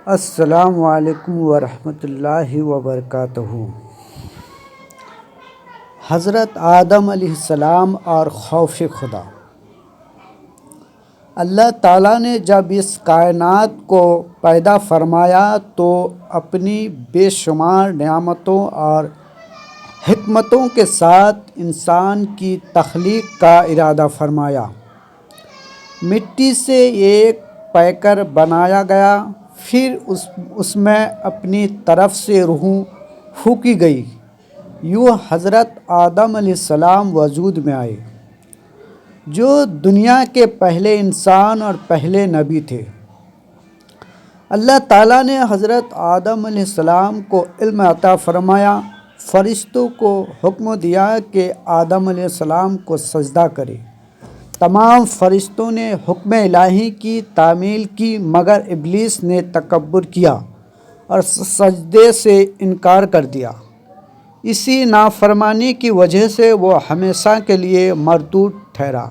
السلام علیکم ورحمۃ اللہ وبرکاتہ۔ حضرت آدم علیہ السلام اور خوف خدا۔ اللہ تعالیٰ نے جب اس کائنات کو پیدا فرمایا تو اپنی بے شمار نعمتوں اور حکمتوں کے ساتھ انسان کی تخلیق کا ارادہ فرمایا۔ مٹی سے ایک پیکر بنایا گیا، پھر اس میں اپنی طرف سے روح پھونکی گئی، یوں حضرت آدم علیہ السلام وجود میں آئے، جو دنیا کے پہلے انسان اور پہلے نبی تھے۔ اللہ تعالیٰ نے حضرت آدم علیہ السلام کو علم عطا فرمایا، فرشتوں کو حکم دیا کہ آدم علیہ السلام کو سجدہ کرے۔ تمام فرشتوں نے حکم الہی کی تعمیل کی، مگر ابلیس نے تکبر کیا اور سجدے سے انکار کر دیا۔ اسی نافرمانی کی وجہ سے وہ ہمیشہ کے لیے مردود ٹھہرا۔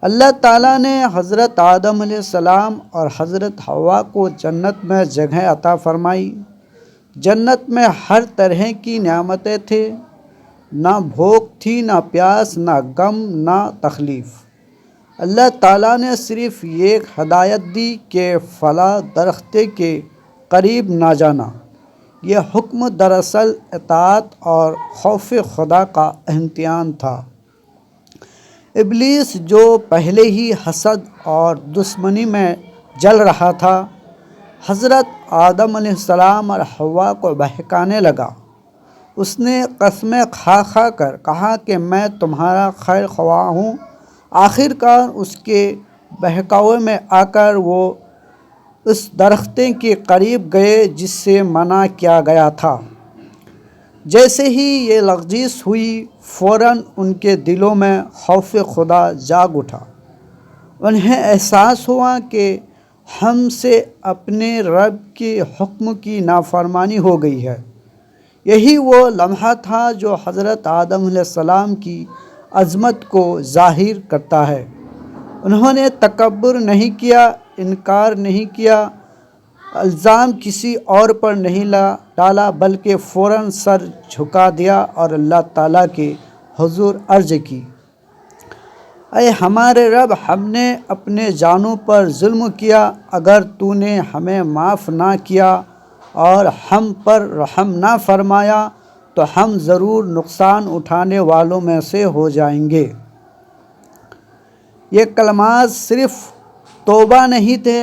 اللہ تعالیٰ نے حضرت آدم علیہ السلام اور حضرت حوا کو جنت میں جگہ عطا فرمائی۔ جنت میں ہر طرح کی نعمتیں تھے، نہ بھوک تھی، نہ پیاس، نہ غم، نہ تکلیف۔ اللہ تعالیٰ نے صرف ایک ہدایت دی کہ فلاں درخت کے قریب نہ جانا۔ یہ حکم دراصل اطاعت اور خوف خدا کا امتحان تھا۔ ابلیس جو پہلے ہی حسد اور دشمنی میں جل رہا تھا، حضرت آدم علیہ السلام اور حوا کو بہکانے لگا۔ اس نے قسمیں کھا کر کہا کہ میں تمہارا خیر خواہ ہوں۔ آخر کار اس کے بہکاوے میں آ کر وہ اس درخت کے قریب گئے جس سے منع کیا گیا تھا۔ جیسے ہی یہ لغزش ہوئی، فوراً ان کے دلوں میں خوف خدا جاگ اٹھا۔ انہیں احساس ہوا کہ ہم سے اپنے رب کے حکم کی نافرمانی ہو گئی ہے۔ یہی وہ لمحہ تھا جو حضرت آدم علیہ السلام کی عظمت کو ظاہر کرتا ہے۔ انہوں نے تکبر نہیں کیا، انکار نہیں کیا، الزام کسی اور پر نہیں ڈالا، بلکہ فوراً سر جھکا دیا اور اللہ تعالیٰ کے حضور عرض کی، اے ہمارے رب، ہم نے اپنے جانوں پر ظلم کیا۔ اگر تو نے ہمیں معاف نہ کیا اور ہم پر رحم نہ فرمایا تو ہم ضرور نقصان اٹھانے والوں میں سے ہو جائیں گے۔ یہ کلمات صرف توبہ نہیں تھے،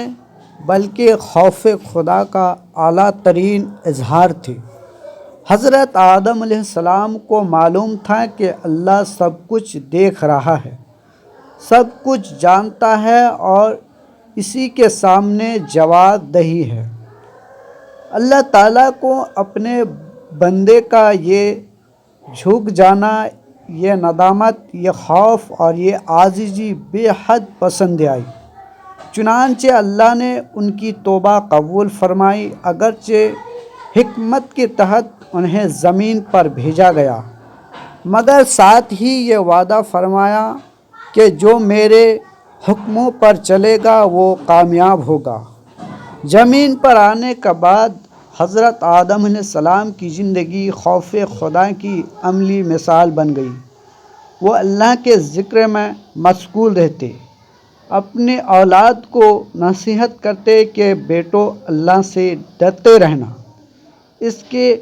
بلکہ خوف خدا کا اعلیٰ ترین اظہار تھے۔ حضرت آدم علیہ السلام کو معلوم تھا کہ اللہ سب کچھ دیکھ رہا ہے، سب کچھ جانتا ہے اور اسی کے سامنے جواب دہی ہے۔ اللہ تعالیٰ کو اپنے بندے کا یہ جھک جانا، یہ ندامت، یہ خوف اور یہ عاجزی بے حد پسند آئی۔ چنانچہ اللہ نے ان کی توبہ قبول فرمائی، اگرچہ حکمت کے تحت انہیں زمین پر بھیجا گیا، مگر ساتھ ہی یہ وعدہ فرمایا کہ جو میرے حکموں پر چلے گا وہ کامیاب ہوگا۔ زمین پر آنے کے بعد حضرت آدم علیہ السلام کی زندگی خوف خدا کی عملی مثال بن گئی۔ وہ اللہ کے ذکر میں مشغول رہتے، اپنے اولاد کو نصیحت کرتے کہ بیٹو اللہ سے ڈرتے رہنا، اس کے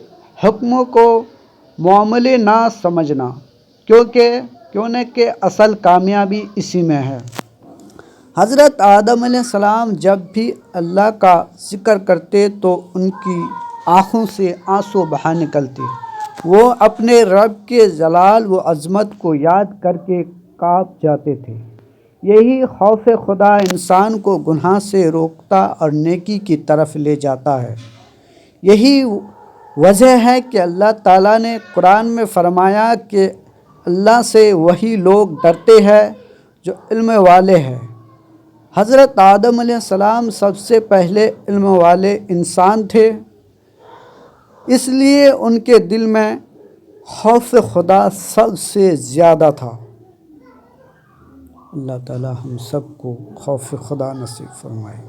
حکموں کو معمولی نہ سمجھنا، کیونکہ اصل کامیابی اسی میں ہے۔ حضرت آدم علیہ السلام جب بھی اللہ کا ذکر کرتے تو ان کی آنکھوں سے آنسو بہہ نکلتے۔ وہ اپنے رب کے جلال و عظمت کو یاد کر کے کانپ جاتے تھے۔ یہی خوف خدا انسان کو گناہ سے روکتا اور نیکی کی طرف لے جاتا ہے۔ یہی وجہ ہے کہ اللہ تعالیٰ نے قرآن میں فرمایا کہ اللہ سے وہی لوگ ڈرتے ہیں جو علم والے ہیں۔ حضرت آدم علیہ السلام سب سے پہلے علم والے انسان تھے، اس لیے ان کے دل میں خوف خدا سب سے زیادہ تھا۔ اللہ تعالیٰ ہم سب کو خوف خدا نصیب فرمائے۔